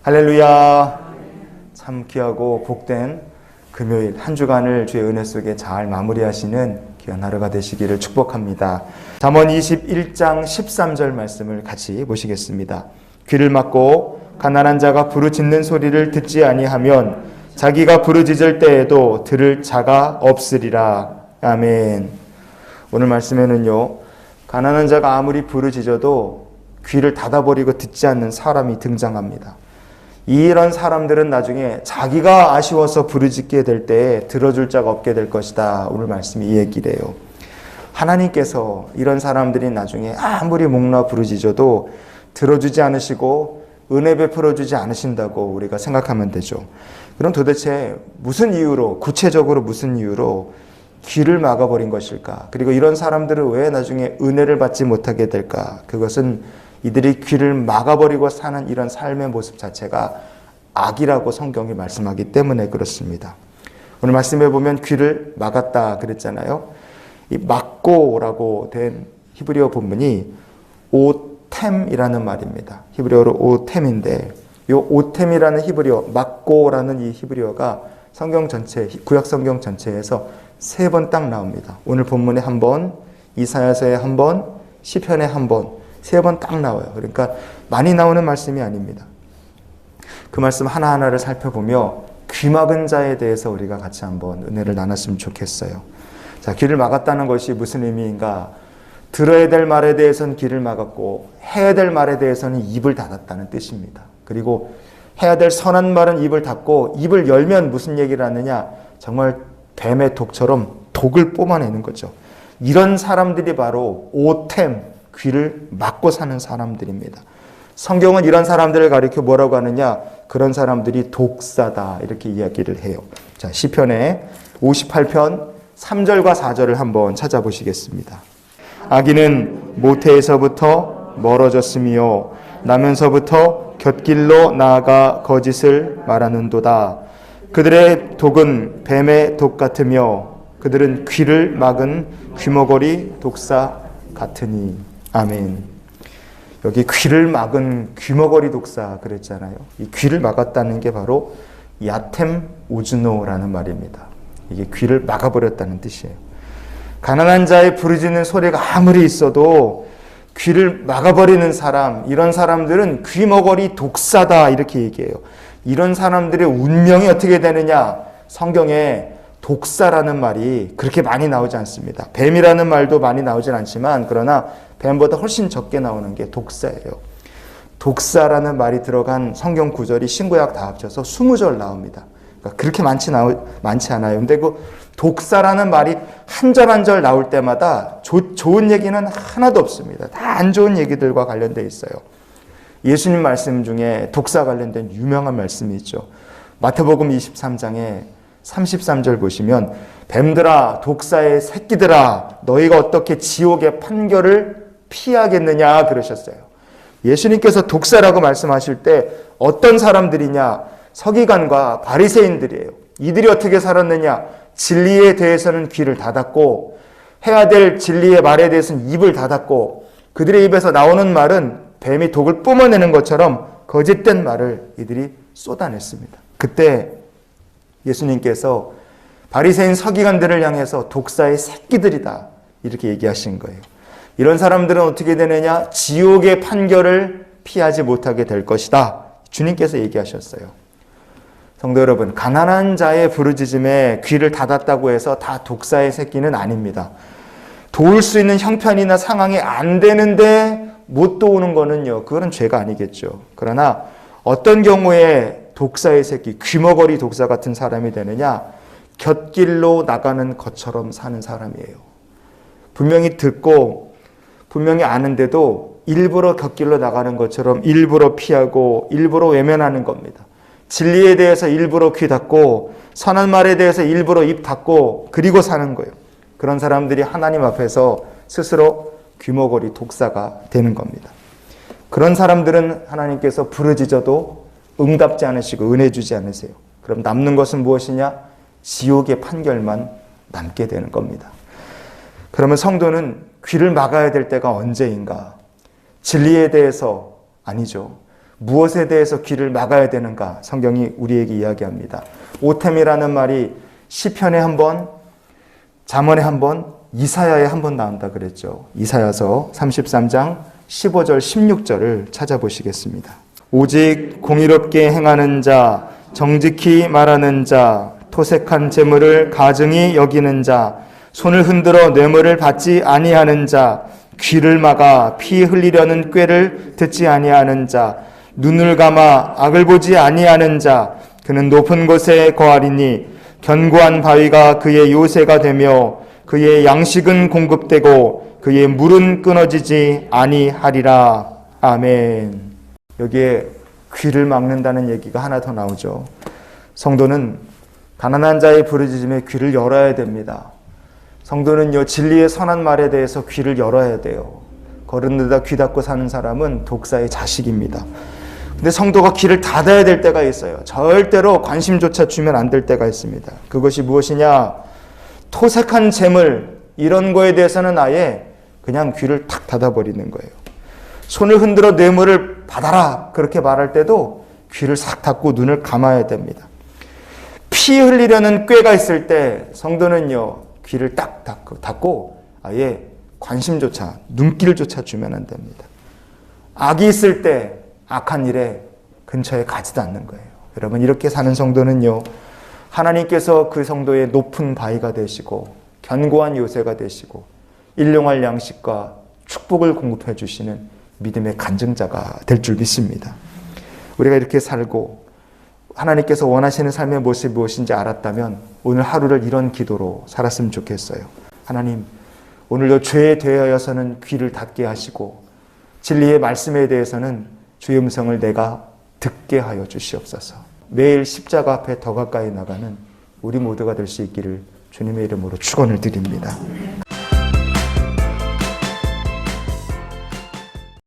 할렐루야. 참 귀하고 복된 금요일 한 주간을 주의 은혜 속에 잘 마무리하시는 귀한 하루가 되시기를 축복합니다. 잠언 21장 13절 말씀을 같이 보시겠습니다. 귀를 막고 가난한 자가 부르짖는 소리를 듣지 아니하면 자기가 부르짖을 때에도 들을 자가 없으리라. 아멘. 오늘 말씀에는요, 가난한 자가 아무리 부르짖어도 귀를 닫아버리고 듣지 않는 사람이 등장합니다. 이런 사람들은 나중에 자기가 아쉬워서 부르짖게 될 때에 들어줄 자가 없게 될 것이다. 오늘 말씀이 이 얘기래요. 하나님께서 이런 사람들이 나중에 아무리 목나 부르짖어도 들어주지 않으시고 은혜 베풀어 주지 않으신다고 우리가 생각하면 되죠. 그럼 도대체 무슨 이유로, 구체적으로 무슨 이유로 귀를 막아버린 것일까? 그리고 이런 사람들은 왜 나중에 은혜를 받지 못하게 될까? 그것은 이들이 귀를 막아버리고 사는 이런 삶의 모습 자체가 악이라고 성경이 말씀하기 때문에 그렇습니다. 오늘 말씀해 보면 귀를 막았다 그랬잖아요. 이 막고라고 된 히브리어 본문이 오템이라는 말입니다. 히브리어로 오템인데 이 오템이라는 히브리어, 막고라는 이 히브리어가 성경 전체, 구약 성경 전체에서 3번 딱 나옵니다. 오늘 본문에 1번, 이사야서에 1번, 시편에 1번, 3번 딱 나와요. 그러니까 많이 나오는 말씀이 아닙니다. 그 말씀 하나하나를 살펴보며 귀 막은 자에 대해서 우리가 같이 한번 은혜를 나눴으면 좋겠어요. 자, 귀를 막았다는 것이 무슨 의미인가? 들어야 될 말에 대해서는 귀를 막았고 해야 될 말에 대해서는 입을 닫았다는 뜻입니다. 그리고 해야 될 선한 말은 입을 닫고 입을 열면 무슨 얘기를 하느냐? 정말 뱀의 독처럼 독을 뿜어내는 거죠. 이런 사람들이 바로 오템, 귀를 막고 사는 사람들입니다. 성경은 이런 사람들을 가리켜 뭐라고 하느냐? 그런 사람들이 독사다 이렇게 이야기를 해요. 자, 시편의 58편 3절과 4절을 한번 찾아보시겠습니다. 악인은 모태에서부터 멀어졌으며 나면서부터 곁길로 나아가 거짓을 말하는도다. 그들의 독은 뱀의 독 같으며 그들은 귀를 막은 귀머거리 독사 같으니. 아멘. 여기 귀를 막은 귀머거리 독사 그랬잖아요. 이 귀를 막았다는 게 바로 야템 오즈노라는 말입니다. 이게 귀를 막아버렸다는 뜻이에요. 가난한 자의 부르짖는 소리가 아무리 있어도 귀를 막아버리는 사람, 이런 사람들은 귀머거리 독사다 이렇게 얘기해요. 이런 사람들의 운명이 어떻게 되느냐? 성경에 독사라는 말이 그렇게 많이 나오지 않습니다. 뱀이라는 말도 많이 나오진 않지만 그러나 뱀보다 훨씬 적게 나오는 게 독사예요. 독사라는 말이 들어간 성경 구절이 신구약 다 합쳐서 20절 나옵니다. 그러니까 그렇게 많지 않아요. 근데 그 독사라는 말이 한 절 한 절 나올 때마다 좋은 얘기는 하나도 없습니다. 다 안 좋은 얘기들과 관련되어 있어요. 예수님 말씀 중에 독사 관련된 유명한 말씀이 있죠. 마태복음 23장에 33절 보시면 뱀들아 독사의 새끼들아 너희가 어떻게 지옥의 판결을 피하겠느냐 그러셨어요. 예수님께서 독사라고 말씀하실 때 어떤 사람들이냐? 서기관과 바리새인들이에요. 이들이 어떻게 살았느냐? 진리에 대해서는 귀를 닫았고 해야 될 진리의 말에 대해서는 입을 닫았고 그들의 입에서 나오는 말은 뱀이 독을 뿜어내는 것처럼 거짓된 말을 이들이 쏟아냈습니다. 그때 예수님께서 바리새인 서기관들을 향해서 독사의 새끼들이다 이렇게 얘기하신 거예요. 이런 사람들은 어떻게 되느냐? 지옥의 판결을 피하지 못하게 될 것이다. 주님께서 얘기하셨어요. 성도 여러분, 가난한 자의 부르짖음에 귀를 닫았다고 해서 다 독사의 새끼는 아닙니다. 도울 수 있는 형편이나 상황이 안 되는데 못 도우는 거는요, 그거는 죄가 아니겠죠. 그러나 어떤 경우에 독사의 새끼, 귀머거리 독사 같은 사람이 되느냐? 곁길로 나가는 것처럼 사는 사람이에요. 분명히 듣고 분명히 아는데도 일부러 곁길로 나가는 것처럼 일부러 피하고 일부러 외면하는 겁니다. 진리에 대해서 일부러 귀 닫고 선한 말에 대해서 일부러 입 닫고 그리고 사는 거예요. 그런 사람들이 하나님 앞에서 스스로 귀머거리 독사가 되는 겁니다. 그런 사람들은 하나님께서 부르짖어도 응답지 않으시고 은혜 주지 않으세요. 그럼 남는 것은 무엇이냐? 지옥의 판결만 남게 되는 겁니다. 그러면 성도는 귀를 막아야 될 때가 언제인가? 진리에 대해서 아니죠. 무엇에 대해서 귀를 막아야 되는가? 성경이 우리에게 이야기합니다. 오템이라는 말이 시편에 한 번, 잠언에 한 번, 이사야에 한 번 나온다 그랬죠. 이사야서 33장 15절 16절을 찾아보시겠습니다. 오직 공의롭게 행하는 자, 정직히 말하는 자, 토색한 재물을 가증히 여기는 자, 손을 흔들어 뇌물을 받지 아니하는 자, 귀를 막아 피 흘리려는 꾀를 듣지 아니하는 자, 눈을 감아 악을 보지 아니하는 자, 그는 높은 곳에 거하리니 견고한 바위가 그의 요새가 되며 그의 양식은 공급되고 그의 물은 끊어지지 아니하리라. 아멘. 여기에 귀를 막는다는 얘기가 하나 더 나오죠. 성도는 가난한 자의 부르짖음에 귀를 열어야 됩니다. 성도는요, 진리의 선한 말에 대해서 귀를 열어야 돼요. 거른데다 귀 닫고 사는 사람은 독사의 자식입니다. 근데 성도가 귀를 닫아야 될 때가 있어요. 절대로 관심조차 주면 안 될 때가 있습니다. 그것이 무엇이냐? 토색한 재물, 이런 거에 대해서는 아예 그냥 귀를 탁 닫아버리는 거예요. 손을 흔들어 뇌물을 받아라, 그렇게 말할 때도 귀를 싹 닫고 눈을 감아야 됩니다. 피 흘리려는 꾀가 있을 때 성도는요, 귀를 딱 닫고 아예 관심조차, 눈길조차 주면 안 됩니다. 악이 있을 때 악한 일에 근처에 가지도 않는 거예요. 여러분, 이렇게 사는 성도는요, 하나님께서 그 성도의 높은 바위가 되시고 견고한 요새가 되시고 일용할 양식과 축복을 공급해 주시는 믿음의 간증자가 될 줄 믿습니다. 우리가 이렇게 살고 하나님께서 원하시는 삶의 모습이 무엇인지 알았다면 오늘 하루를 이런 기도로 살았으면 좋겠어요. 하나님, 오늘도 죄에 대하여서는 귀를 닫게 하시고 진리의 말씀에 대해서는 주의 음성을 내가 듣게 하여 주시옵소서. 매일 십자가 앞에 더 가까이 나가는 우리 모두가 될 수 있기를 주님의 이름으로 축원을 드립니다.